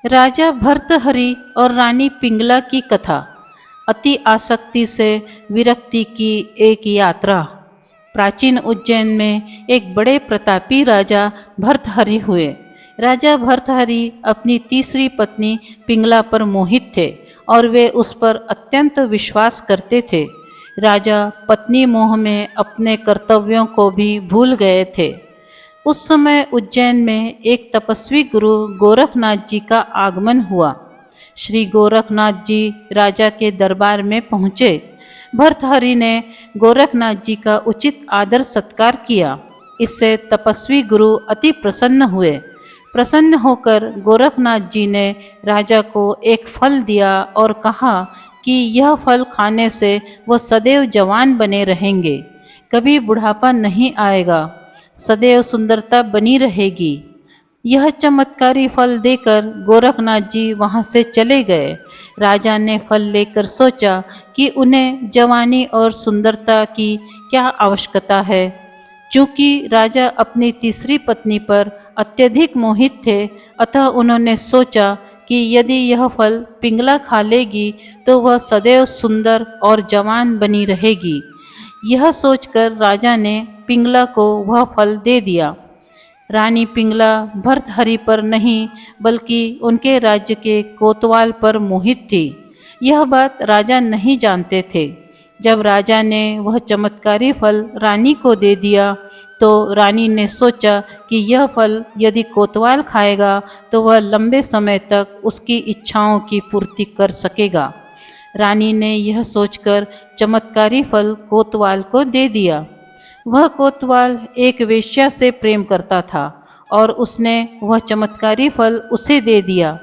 राजा भर्तहरि और रानी पिंगला की कथा। अति आसक्ति से विरक्ति की एक यात्रा। प्राचीन उज्जैन में एक बड़े प्रतापी राजा भर्तहरि हुए। राजा भर्तहरि अपनी तीसरी पत्नी पिंगला पर मोहित थे और वे उस पर अत्यंत विश्वास करते थे। राजा पत्नी मोह में अपने कर्तव्यों को भी भूल गए थे। उस समय उज्जैन में एक तपस्वी गुरु गोरखनाथ जी का आगमन हुआ। श्री गोरखनाथ जी राजा के दरबार में पहुँचे। भर्तहरि ने गोरखनाथ जी का उचित आदर सत्कार किया। इससे तपस्वी गुरु अति प्रसन्न हुए। प्रसन्न होकर गोरखनाथ जी ने राजा को एक फल दिया और कहा कि यह फल खाने से वह सदैव जवान बने रहेंगे, कभी बुढ़ापा नहीं आएगा, सदैव सुंदरता बनी रहेगी। यह चमत्कारी फल देकर गोरखनाथ जी वहाँ से चले गए। राजा ने फल लेकर सोचा कि उन्हें जवानी और सुंदरता की क्या आवश्यकता है। चूँकि राजा अपनी तीसरी पत्नी पर अत्यधिक मोहित थे, अतः उन्होंने सोचा कि यदि यह फल पिंगला खा लेगी तो वह सदैव सुंदर और जवान बनी रहेगी। यह सोचकर राजा ने पिंगला को वह फल दे दिया। रानी पिंगला भर्तहरि पर नहीं बल्कि उनके राज्य के कोतवाल पर मोहित थी। यह बात राजा नहीं जानते थे। जब राजा ने वह चमत्कारी फल रानी को दे दिया तो रानी ने सोचा कि यह फल यदि कोतवाल खाएगा तो वह लंबे समय तक उसकी इच्छाओं की पूर्ति कर सकेगा। रानी ने यह सोचकर चमत्कारी फल कोतवाल को दे दिया। वह कोतवाल एक वेश्या से प्रेम करता था और उसने वह चमत्कारी फल उसे दे दिया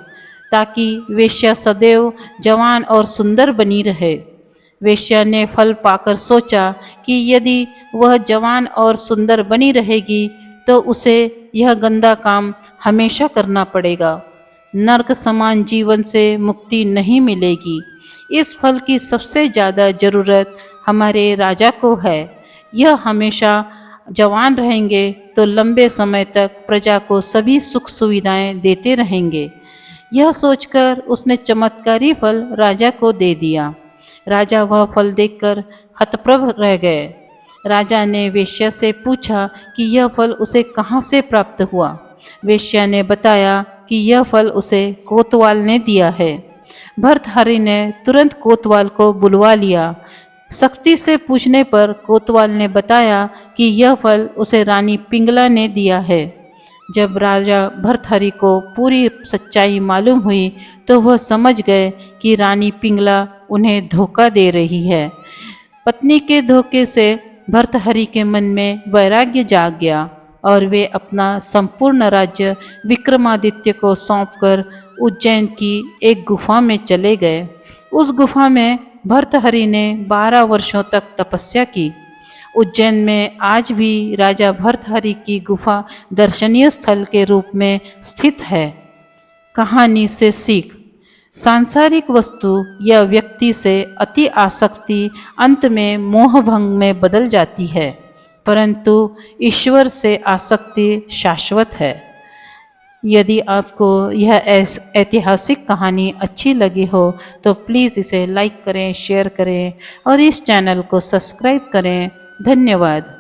ताकि वेश्या सदैव जवान और सुंदर बनी रहे। वेश्या ने फल पाकर सोचा कि यदि वह जवान और सुंदर बनी रहेगी तो उसे यह गंदा काम हमेशा करना पड़ेगा। नरक समान जीवन से मुक्ति नहीं मिलेगी। इस फल की सबसे ज़्यादा ज़रूरत हमारे राजा को है। यह हमेशा जवान रहेंगे तो लंबे समय तक प्रजा को सभी सुख सुविधाएं देते रहेंगे। यह सोचकर उसने चमत्कारी फल राजा को दे दिया। राजा वह फल देखकर हतप्रभ रह गए। राजा ने वेश्या से पूछा कि यह फल उसे कहाँ से प्राप्त हुआ। वेश्या ने बताया कि यह फल उसे कोतवाल ने दिया है। भर्तहरि ने तुरंत कोतवाल को बुलवा लिया। सख्ती से पूछने पर कोतवाल ने बताया कि यह फल उसे रानी पिंगला ने दिया है। जब राजा भर्तहरि को पूरी सच्चाई मालूम हुई तो वह समझ गए कि रानी पिंगला उन्हें धोखा दे रही है। पत्नी के धोखे से भर्तहरि के मन में वैराग्य जाग गया और वे अपना संपूर्ण राज्य विक्रमादित्य को सौंपकर उज्जैन की एक गुफा में चले गए। उस गुफा में भर्तहरि ने 12 वर्षों तक तपस्या की। उज्जैन में आज भी राजा भर्तहरि की गुफा दर्शनीय स्थल के रूप में स्थित है। कहानी से सीख। सांसारिक वस्तु या व्यक्ति से अति आसक्ति अंत में मोहभंग में बदल जाती है, परंतु ईश्वर से आसक्ति शाश्वत है। यदि आपको यह ऐतिहासिक कहानी अच्छी लगी हो तो प्लीज़ इसे लाइक करें, शेयर करें और इस चैनल को सब्सक्राइब करें। धन्यवाद।